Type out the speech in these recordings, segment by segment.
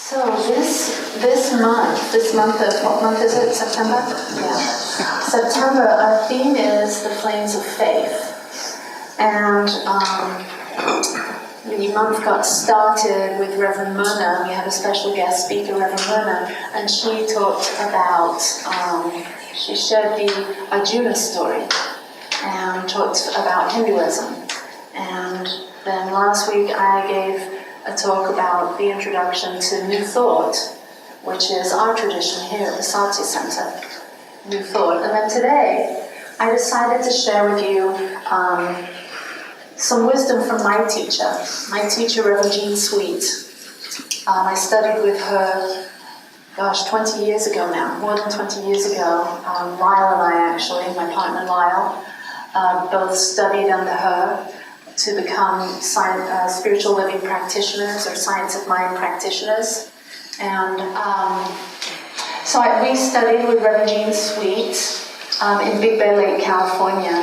So this month of, what month is it? September? Yeah. September, our theme is the flames of faith. And the month got started with Reverend Myrna. We had a special guest speaker, Reverend Myrna, and she talked about, she shared the Arjuna story and talked about Hinduism. And then last week I gave a talk about the introduction to New Thought, which is our tradition here at the Satya Center, New Thought. And then today, I decided to share with you some wisdom from my teacher, Reverend Jean Sweet. I studied with her, 20 years ago now, more than 20 years ago. Lyle and I actually, my partner Lyle, both studied under her to become spiritual living practitioners or science of mind practitioners. And we studied with Reverend Jean Sweet in Big Bear Lake, California.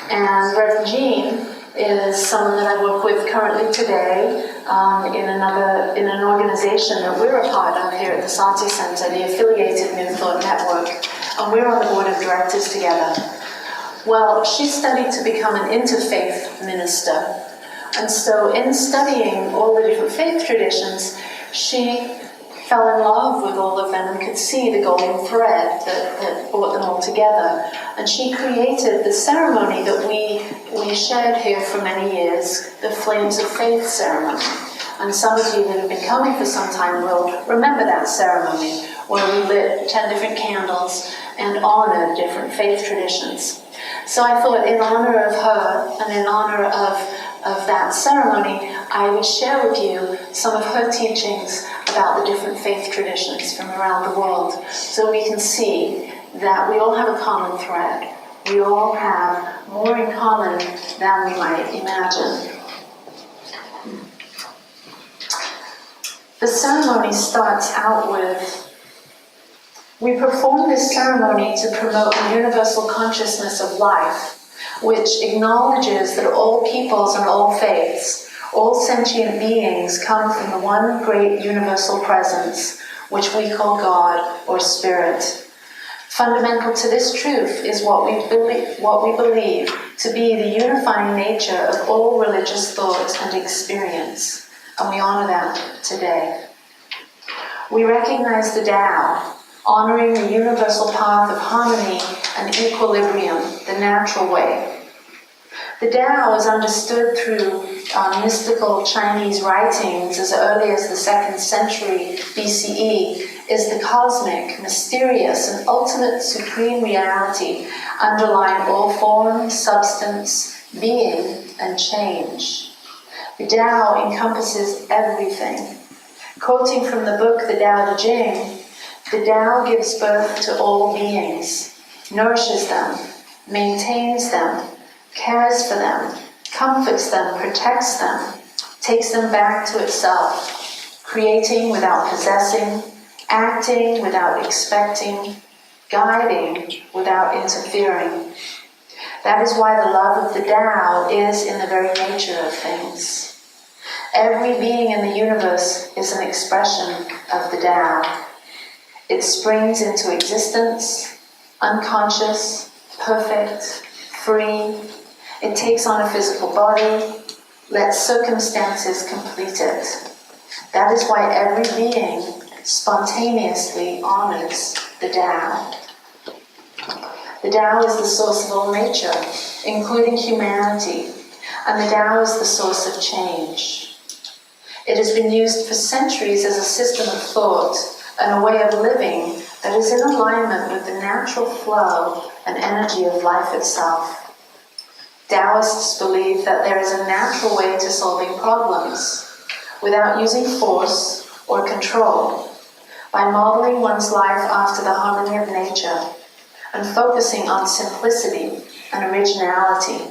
And Reverend Jean is someone that I work with currently today in an organization that we're a part of here at the Satya Center, the affiliated New Thought Network. And we're on the board of directors together. Well, she studied to become an interfaith minister. And so in studying all the different faith traditions, she fell in love with all of them and could see the golden thread that brought them all together. And she created the ceremony that we shared here for many years, the Flames of Faith ceremony. And some of you that have been coming for some time will remember that ceremony, where we lit 10 different candles and honored different faith traditions. So I thought in honor of her and in honor of that ceremony, I would share with you some of her teachings about the different faith traditions from around the world, so we can see that we all have a common thread. We all have more in common than we might imagine. The ceremony starts out with, we perform this ceremony to promote the universal consciousness of life, which acknowledges that all peoples and all faiths, all sentient beings come from the one great universal presence, which we call God or Spirit. Fundamental to this truth is what we believe to be the unifying nature of all religious thought and experience, and we honor that today. We recognize the Tao, honoring the universal path of harmony and equilibrium, the natural way. The Tao is understood through mystical Chinese writings as early as the 2nd century BCE, is the cosmic, mysterious, and ultimate supreme reality underlying all form, substance, being, and change. The Tao encompasses everything. Quoting from the book The Tao Te Ching, the Tao gives birth to all beings, nourishes them, maintains them, cares for them, comforts them, protects them, takes them back to itself, creating without possessing, acting without expecting, guiding without interfering. That is why the love of the Tao is in the very nature of things. Every being in the universe is an expression of the Tao. It springs into existence, unconscious, perfect, free. It takes on a physical body, lets circumstances complete it. That is why every being spontaneously honors the Tao. The Tao is the source of all nature, including humanity, and the Tao is the source of change. It has been used for centuries as a system of thought and a way of living that is in alignment with the natural flow and energy of life itself. Taoists believe that there is a natural way to solving problems without using force or control, by modeling one's life after the harmony of nature and focusing on simplicity and originality.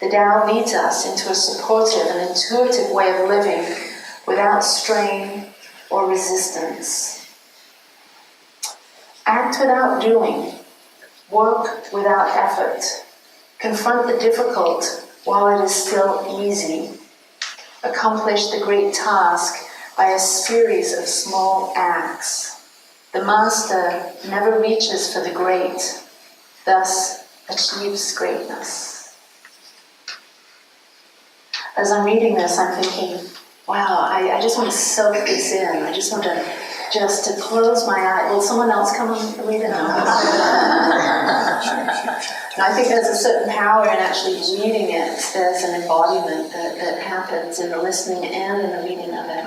The Tao leads us into a supportive and intuitive way of living without strain or resistance. Act without doing, work without effort, confront the difficult while it is still easy, accomplish the great task by a series of small acts. The master never reaches for the great, thus achieves greatness. As I'm reading this, I'm thinking, wow, I just want to soak this in. I just want to close my eye. Will someone else come and read it? And I think there's a certain power in actually reading it. There's an embodiment that happens in the listening and in the reading of it.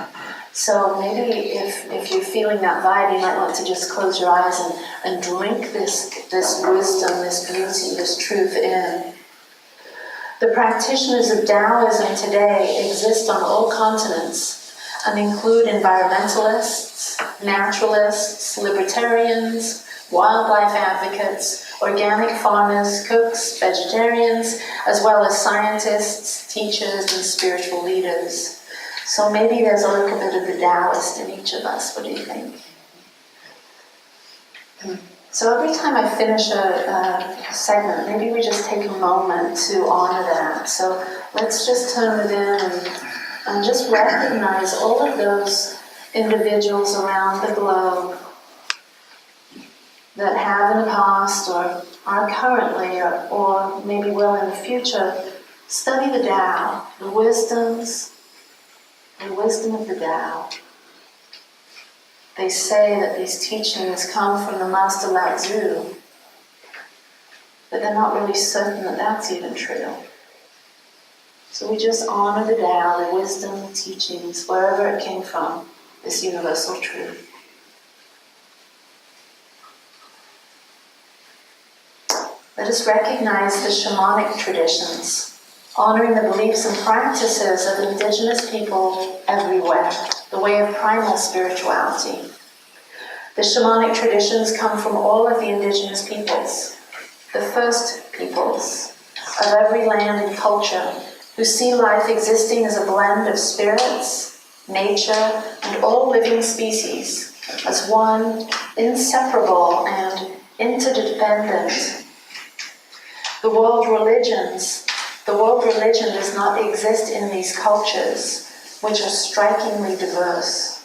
So maybe if you're feeling that vibe, you might want to just close your eyes and drink this wisdom, this beauty, this truth in. The practitioners of Taoism today exist on all continents and include environmentalists, naturalists, libertarians, wildlife advocates, organic farmers, cooks, vegetarians, as well as scientists, teachers, and spiritual leaders. So maybe there's a little bit of the Taoist in each of us. What do you think? So every time I finish a segment, maybe we just take a moment to honor that. So let's just turn within and just recognize all of those individuals around the globe that have in the past or are currently or maybe will in the future study the Tao, the wisdom of the Tao. They say that these teachings come from the Master Lao Tzu, but they're not really certain that that's even true. So we just honor the Tao, the wisdom, the teachings, wherever it came from, this universal truth. Let us recognize the shamanic traditions, honoring the beliefs and practices of indigenous people everywhere, the way of primal spirituality. The shamanic traditions come from all of the indigenous peoples, the first peoples of every land and culture, who see life existing as a blend of spirits, nature, and all living species, as one inseparable and interdependent. The world religion does not exist in these cultures, which are strikingly diverse.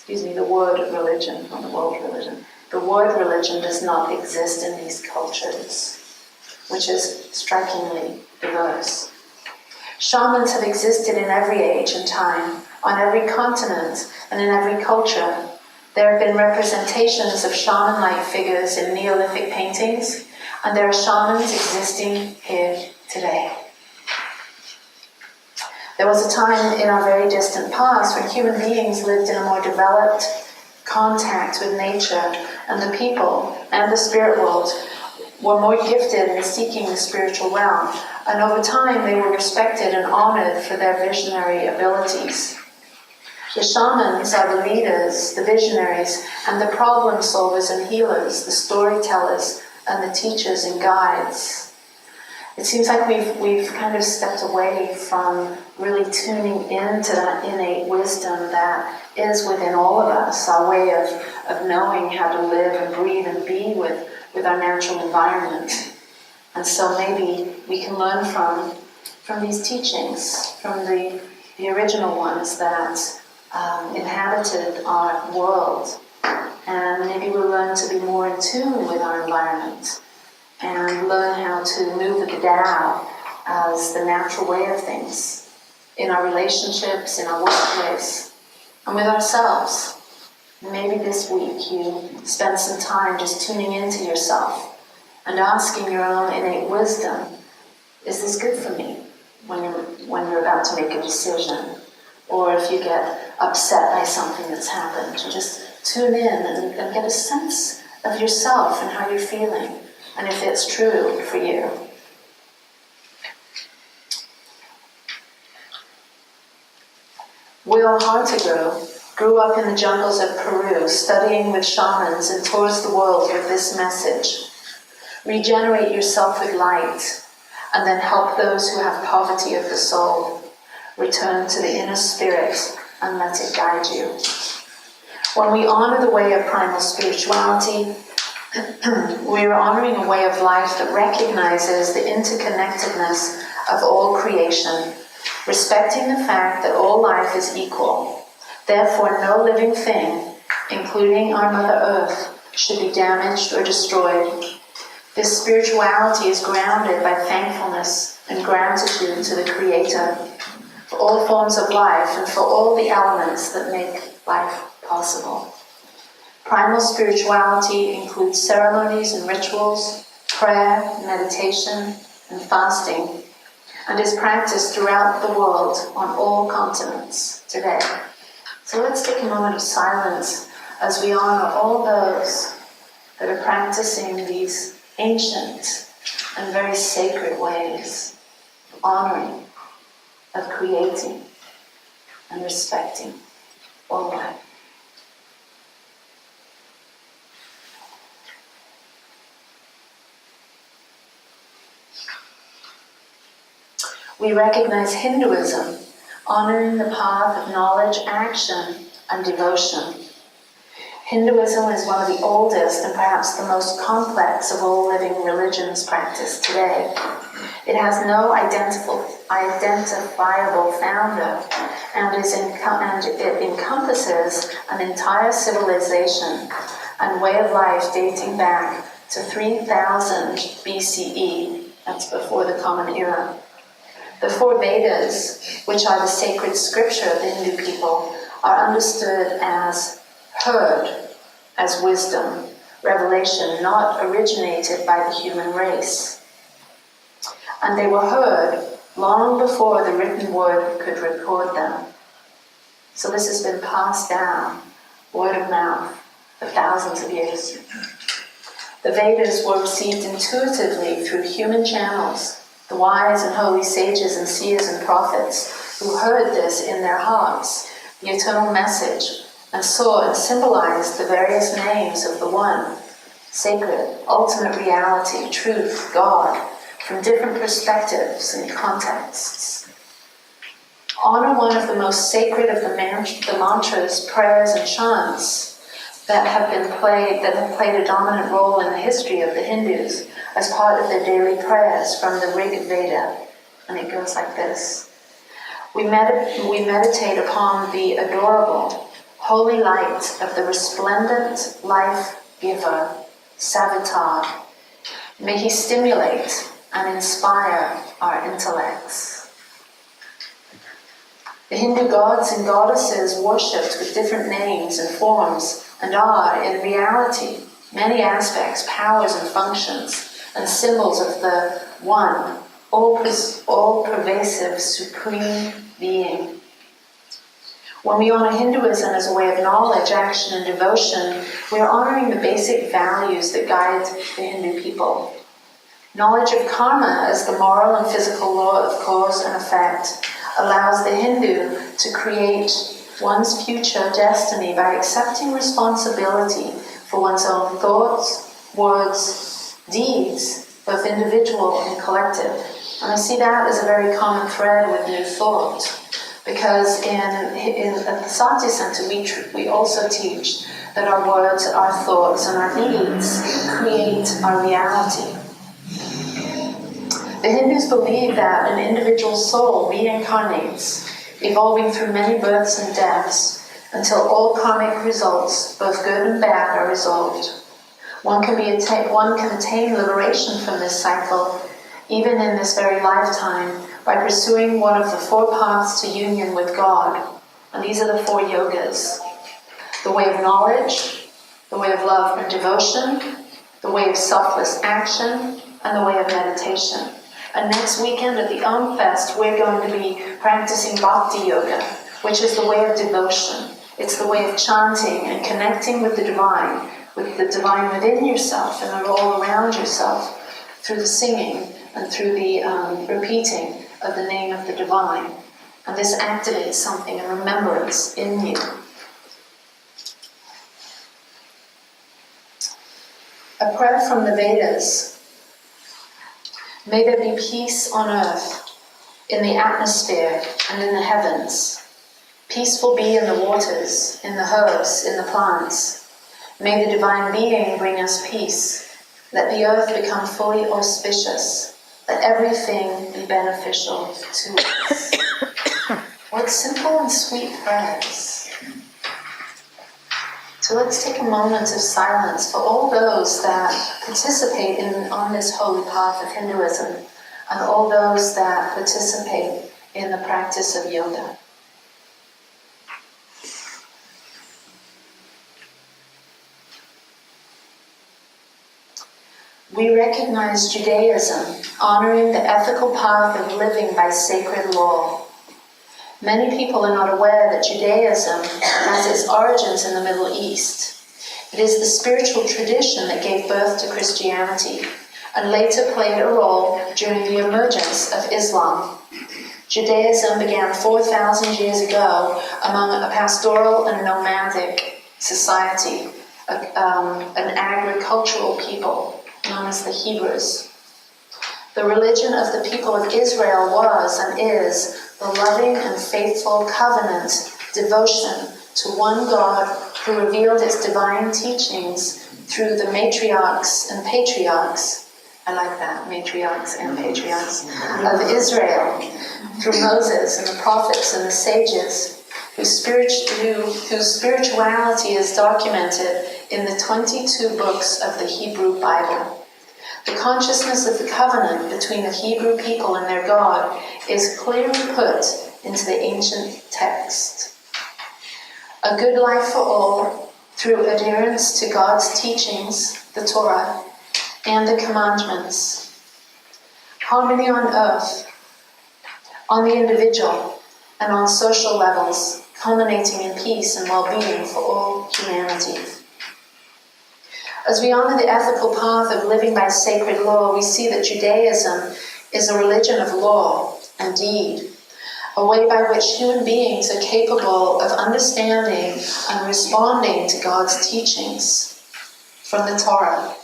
The word religion, not the world religion. The word religion does not exist in these cultures, which is strikingly diverse. Shamans have existed in every age and time, on every continent, and in every culture. There have been representations of shaman-like figures in Neolithic paintings, and there are shamans existing here today. There was a time in our very distant past when human beings lived in a more developed contact with nature, and the people and the spirit world were more gifted in seeking the spiritual realm, and over time they were respected and honored for their visionary abilities. The shamans are the leaders, the visionaries, and the problem solvers and healers, the storytellers and the teachers and guides. It seems like we've kind of stepped away from really tuning into that innate wisdom that is within all of us, our way of knowing how to live and breathe and be with our natural environment. And so maybe we can learn from these teachings, from the original ones that inhabited our world. And maybe we'll learn to be more in tune with our environment and learn how to move with the Tao as the natural way of things in our relationships, in our workplace, and with ourselves. Maybe this week you spend some time just tuning into yourself and asking your own innate wisdom, is this good for me? When you're about to make a decision, or if you get upset by something that's happened, you just tune in and get a sense of yourself and how you're feeling, and if it's true for you. Will Hartigrove grew up in the jungles of Peru, studying with shamans, and tours the world with this message: regenerate yourself with light, and then help those who have poverty of the soul. Return to the inner spirit and let it guide you. When we honor the way of primal spirituality, we are honoring a way of life that recognizes the interconnectedness of all creation respecting the fact that all life is equal. Therefore, no living thing, including our Mother Earth, should be damaged or destroyed. This spirituality is grounded by thankfulness and gratitude to the Creator for all forms of life and for all the elements that make life possible. Primal spirituality includes ceremonies and rituals, prayer, meditation, and fasting, and is practiced throughout the world on all continents today. So let's take a moment of silence as we honor all those that are practicing these ancient and very sacred ways of honoring, of creating, and respecting all life. We recognize Hinduism, honoring the path of knowledge, action, and devotion. Hinduism is one of the oldest and perhaps the most complex of all living religions practiced today. It has no identifiable founder, and it encompasses an entire civilization and way of life dating back to 3000 BCE, that's before the Common Era. The four Vedas, which are the sacred scripture of the Hindu people, are understood as heard, as wisdom, revelation not originated by the human race. And they were heard long before the written word could record them. So this has been passed down, word of mouth, for thousands of years. The Vedas were received intuitively through human channels, the wise and holy sages and seers and prophets who heard this in their hearts, the eternal message, and saw and symbolized the various names of the One, sacred, ultimate reality, truth, God, from different perspectives and contexts. Honor one of the most sacred of the mantras, prayers, and chants that have played a dominant role in the history of the Hindus as part of their daily prayers from the Rig Veda. And it goes like this. We meditate upon the adorable, holy light of the resplendent life giver, Savitar. May he stimulate and inspire our intellects. The Hindu gods and goddesses worshipped with different names and forms and are, in reality, many aspects, powers and functions, and symbols of the One, all-pervasive, supreme being. When we honor Hinduism as a way of knowledge, action, and devotion, we are honoring the basic values that guide the Hindu people. Knowledge of karma as the moral and physical law of cause and effect allows the Hindu to create one's future destiny by accepting responsibility for one's own thoughts, words, deeds, both individual and collective. And I see that as a very common thread with New Thought, because at the Satya Center we also teach that our words, our thoughts, and our deeds create our reality. The Hindus believe that an individual soul reincarnates, evolving through many births and deaths, until all karmic results, both good and bad, are resolved. One can attain liberation from this cycle, even in this very lifetime, by pursuing one of the four paths to union with God. And these are the four yogas: the way of knowledge, the way of love and devotion, the way of selfless action, and the way of meditation. And next weekend at the Fest, we're going to be practicing Bhakti Yoga, which is the way of devotion. It's the way of chanting and connecting with the divine within yourself and all around yourself through the singing and through the repeating of the name of the divine. And this activates something, a remembrance in you. A prayer from the Vedas. May there be peace on earth, in the atmosphere and in the heavens. Peaceful be in the waters, in the herbs, in the plants. May the divine being bring us peace. Let the earth become fully auspicious. let everything be beneficial to us. What simple and sweet prayers. So let's take a moment of silence for all those that participate on this holy path of Hinduism and all those that participate in the practice of yoga. We recognize Judaism honoring the ethical path of living by sacred law. Many people are not aware that Judaism has its origins in the Middle East. It is the spiritual tradition that gave birth to Christianity and later played a role during the emergence of Islam. Judaism began 4,000 years ago among a pastoral and nomadic society, an agricultural people known as the Hebrews. The religion of the people of Israel was and is the loving and faithful covenant devotion to one God who revealed its divine teachings through the matriarchs and patriarchs, I like that, matriarchs and patriarchs, of Israel, through Moses and the prophets and the sages, whose spirituality is documented in the 22 books of the Hebrew Bible. The consciousness of the covenant between the Hebrew people and their God is clearly put into the ancient text. A good life for all through adherence to God's teachings, the Torah, and the commandments. Harmony on earth, on the individual, and on social levels, culminating in peace and well-being for all humanity. As we honor the ethical path of living by sacred law, we see that Judaism is a religion of law and deed, a way by which human beings are capable of understanding and responding to God's teachings from the Torah.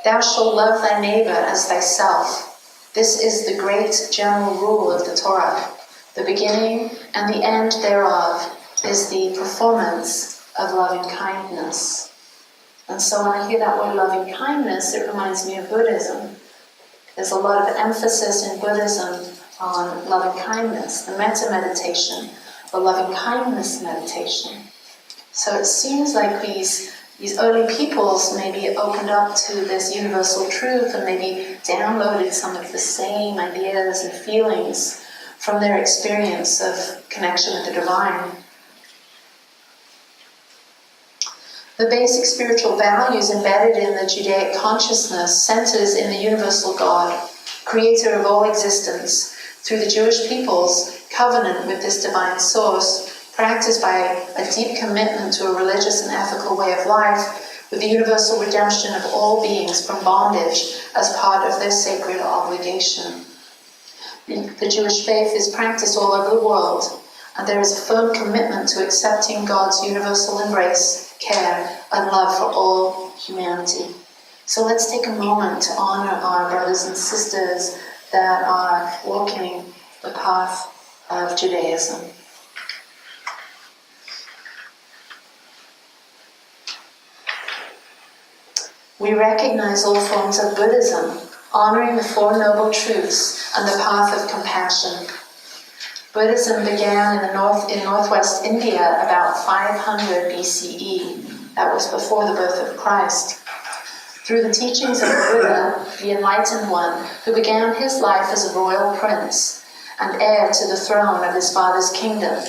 Thou shalt love thy neighbor as thyself. This is the great general rule of the Torah. The beginning and the end thereof is the performance of loving kindness. And so when I hear that word loving kindness, it reminds me of Buddhism. There's a lot of emphasis in Buddhism on loving kindness, the metta meditation, the loving kindness meditation. So it seems like these early peoples maybe opened up to this universal truth and maybe downloaded some of the same ideas and feelings from their experience of connection with the divine. The basic spiritual values embedded in the Judaic consciousness centers in the universal God, creator of all existence, through the Jewish people's covenant with this divine source, practiced by a deep commitment to a religious and ethical way of life, with the universal redemption of all beings from bondage as part of their sacred obligation. The Jewish faith is practiced all over the world, and there is a firm commitment to accepting God's universal embrace, care, and love for all humanity. So let's take a moment to honor our brothers and sisters that are walking the path of Judaism. We recognize all forms of Buddhism, honoring the Four Noble Truths and the path of compassion. Buddhism began in northwest India about 500 BCE. That was before the birth of Christ. Through the teachings of the Buddha, the Enlightened One, who began his life as a royal prince and heir to the throne of his father's kingdom,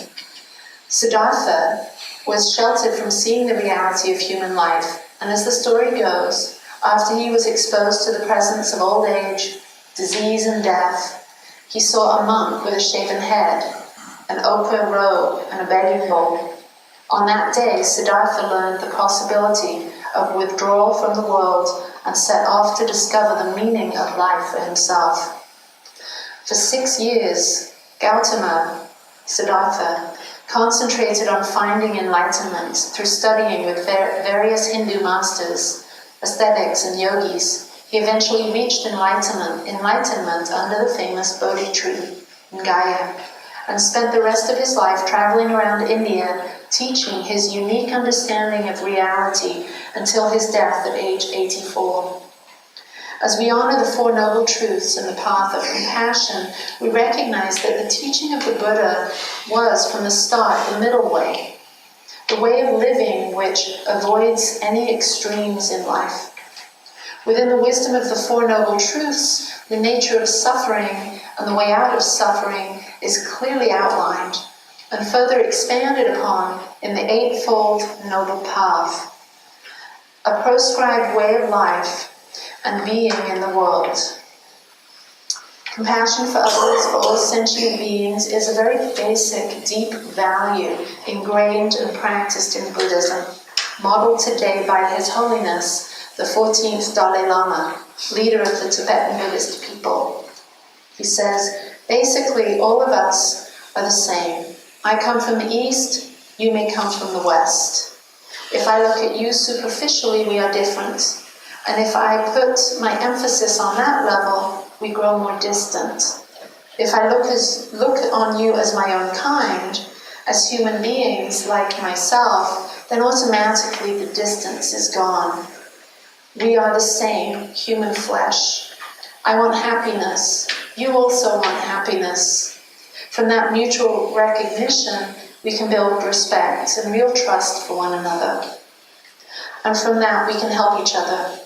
Siddhartha was sheltered from seeing the reality of human life, and as the story goes, after he was exposed to the presence of old age, disease, and death, he saw a monk with a shaven head, an ochre robe, and a begging bowl. On that day, Siddhartha learned the possibility of withdrawal from the world and set off to discover the meaning of life for himself. For 6 years, Gautama, Siddhartha, concentrated on finding enlightenment through studying with various Hindu masters, ascetics, and yogis. He eventually reached enlightenment under the famous Bodhi tree in Gaya, and spent the rest of his life traveling around India, teaching his unique understanding of reality until his death at age 84. As we honor the Four Noble Truths and the path of compassion, we recognize that the teaching of the Buddha was, from the start, the middle way, the way of living which avoids any extremes in life. Within the wisdom of the Four Noble Truths, the nature of suffering and the way out of suffering is clearly outlined and further expanded upon in the Eightfold Noble Path, a proscribed way of life and being in the world. Compassion for others, for all sentient beings, is a very basic, deep value ingrained and practiced in Buddhism, modeled today by His Holiness, the 14th Dalai Lama, leader of the Tibetan Buddhist people. He says, basically, all of us are the same. I come from the East, you may come from the West. If I look at you superficially, we are different. And if I put my emphasis on that level, we grow more distant. If I look on you as my own kind, as human beings like myself, then automatically the distance is gone. We are the same, human flesh. I want happiness. You also want happiness. From that mutual recognition, we can build respect and real trust for one another. And from that, we can help each other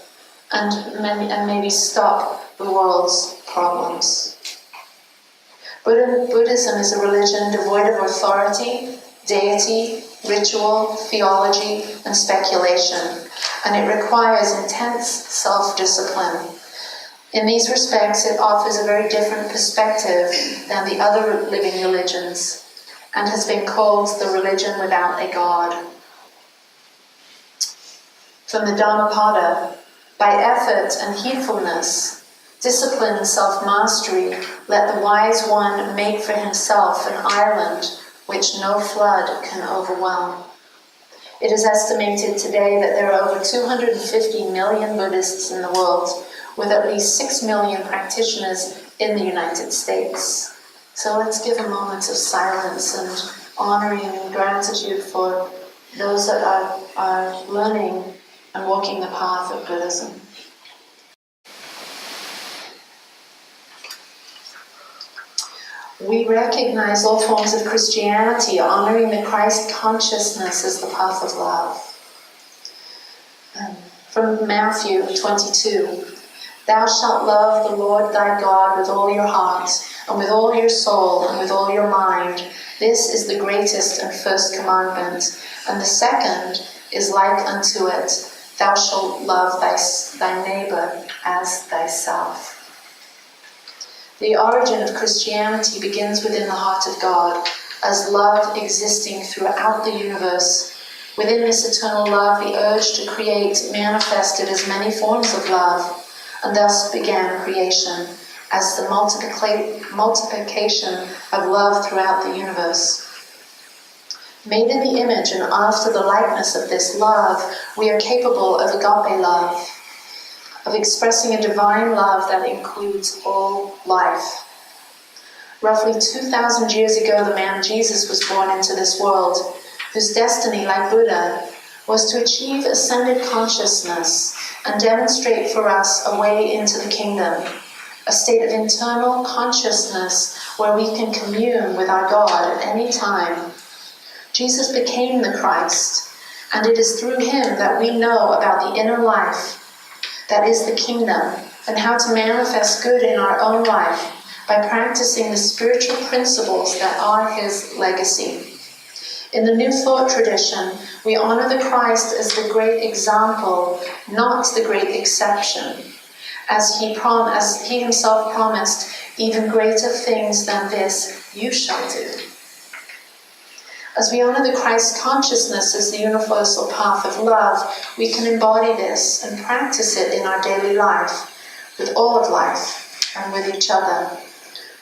and maybe stop the world's problems. Buddhism is a religion devoid of authority, deity, ritual, theology, and speculation, and it requires intense self-discipline. In these respects, it offers a very different perspective than the other living religions, and has been called the religion without a god. From the Dhammapada, by effort and heedfulness, discipline and self-mastery, let the wise one make for himself an island which no flood can overwhelm. It is estimated today that there are over 250 million Buddhists in the world, with at least 6 million practitioners in the United States. So let's give a moment of silence and honoring and gratitude for those that are learning and walking the path of Buddhism. We recognize all forms of Christianity, honoring the Christ consciousness as the path of love. From Matthew 22, Thou shalt love the Lord thy God with all your heart, and with all your soul, and with all your mind. This is the greatest and first commandment. And the second is like unto it, Thou shalt love thy neighbor as thyself. The origin of Christianity begins within the heart of God, as love existing throughout the universe. Within this eternal love, the urge to create manifested as many forms of love, and thus began creation, as the multiplication of love throughout the universe. Made in the image and after the likeness of this love, we are capable of agape love, of expressing a divine love that includes all life. Roughly 2,000 years ago, the man Jesus was born into this world, whose destiny, like Buddha, was to achieve ascended consciousness and demonstrate for us a way into the kingdom, a state of internal consciousness where we can commune with our God at any time. Jesus became the Christ, and it is through him that we know about the inner life that is the kingdom, and how to manifest good in our own life by practicing the spiritual principles that are his legacy. In the New Thought tradition, we honor the Christ as the great example, not the great exception, as he himself promised, even greater things than this you shall do. As we honor the Christ consciousness as the universal path of love, we can embody this and practice it in our daily life, with all of life, and with each other.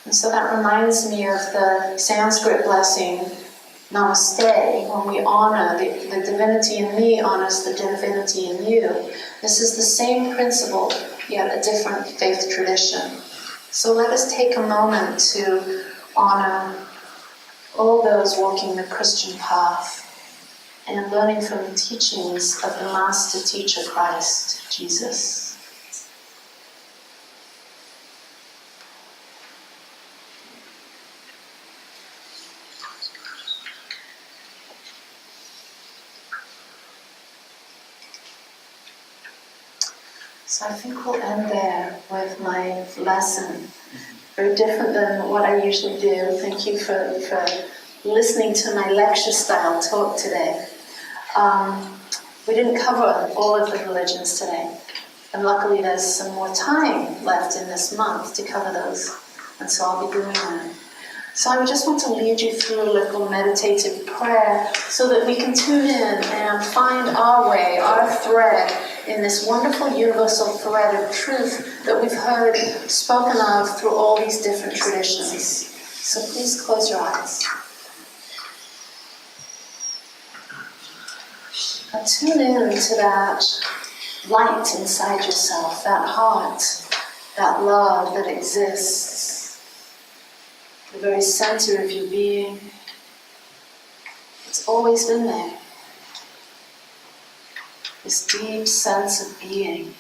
And so that reminds me of the Sanskrit blessing, Namaste, when we honor the divinity in me honors the divinity in you. This is the same principle, yet a different faith tradition. So let us take a moment to honor all those walking the Christian path and learning from the teachings of the Master Teacher Christ, Jesus. So I think we'll end there with my lesson. Very different than what I usually do. Thank you for listening to my lecture style talk today. We didn't cover all of the religions today. And luckily there's some more time left in this month to cover those. And so I'll be doing that. So I just want to lead you through a little meditative prayer so that we can tune in and find our way, our thread in this wonderful universal thread of truth that we've heard spoken of through all these different traditions. So please close your eyes. And tune in to that light inside yourself, that heart, that love that exists. The very center of your being. It's always been there. This deep sense of being.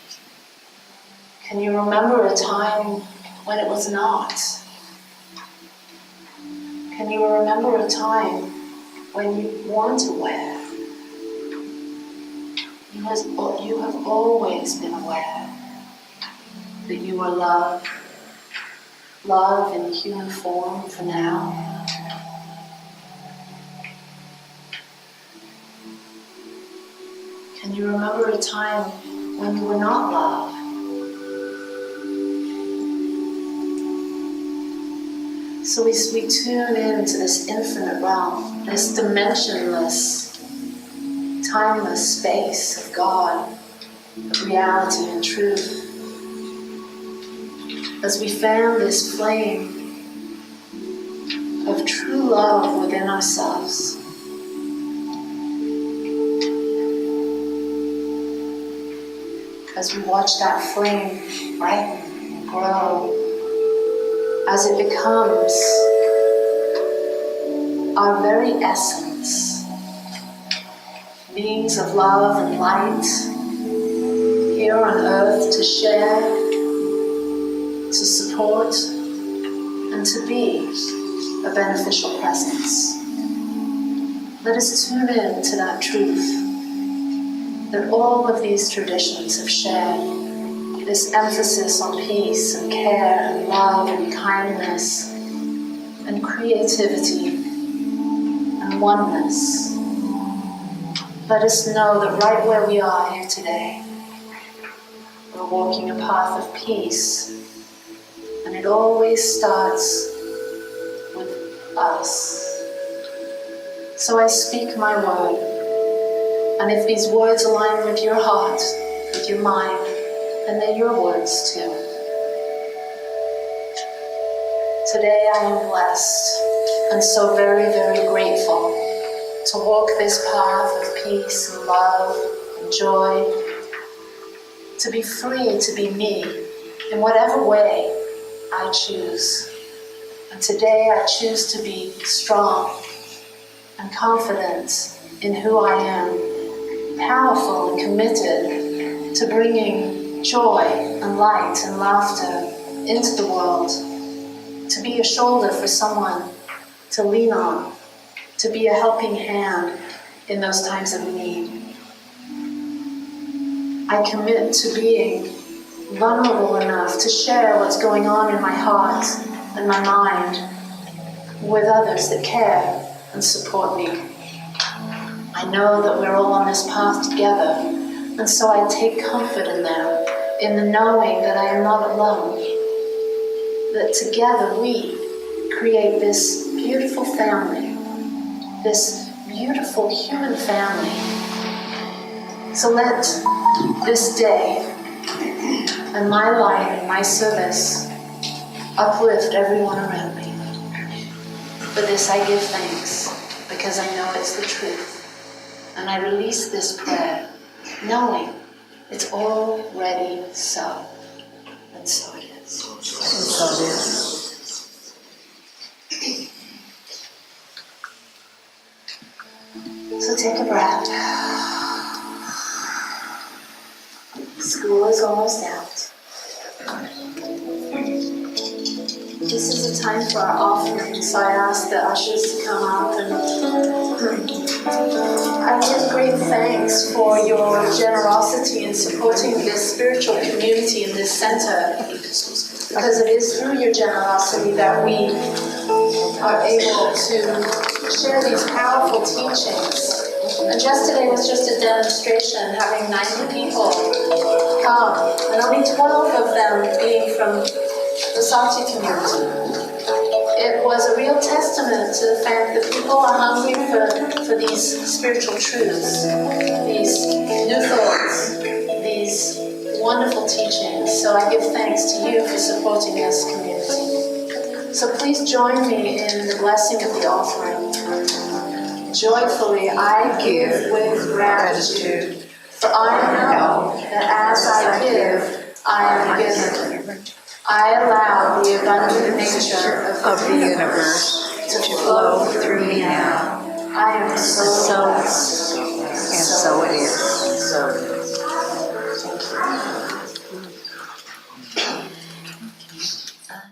Can you remember a time when it was not? Can you remember a time when you weren't aware? You have always been aware that you are love. Love in human form for now. Can you remember a time when you were not love? So we tune into this infinite realm, this dimensionless, timeless space of God, of reality and truth. As we fan this flame of true love within ourselves. As we watch that flame brighten and grow, as it becomes our very essence, beings of love and light, here on earth to share, to support, and to be a beneficial presence. Let us tune in to that truth that all of these traditions have shared, this emphasis on peace and care and love and kindness and creativity and oneness. Let us know that right where we are here today, we're walking a path of peace. And it always starts with us. So I speak my word. And if these words align with your heart, with your mind, then they're your words too. Today I am blessed and so very, very grateful to walk this path of peace and love and joy, to be free to be me in whatever way I choose. And today I choose to be strong and confident in who I am, powerful and committed to bringing joy and light and laughter into the world, to be a shoulder for someone to lean on, to be a helping hand in those times of need. I commit to being vulnerable enough to share what's going on in my heart and my mind with others that care and support me. I know that we're all on this path together, and so I take comfort in that, in the knowing that I am not alone, that together we create this beautiful family, this beautiful human family. So let this day and my light and my service uplift everyone around me. For this I give thanks, because I know it's the truth. And I release this prayer, knowing it's already so. And so it is. And so it is. So take a breath. School is almost out. This is is a time for our offering, so I ask the ushers to come up, and I give great thanks for your generosity in supporting this spiritual community in this center, because it is through your generosity that we are able to share these powerful teachings. And yesterday was just a demonstration, having 90 people come, and only 12 of them being from the Satya community. It was a real testament to the fact that people are hungry for these spiritual truths, these new thoughts, these wonderful teachings. So I give thanks to you for supporting this community. So please join me in the blessing of the offering. Joyfully I give with gratitude, for I know that as I give, I am given. I allow the abundant nature of the universe to flow through me now. I am so blessed and so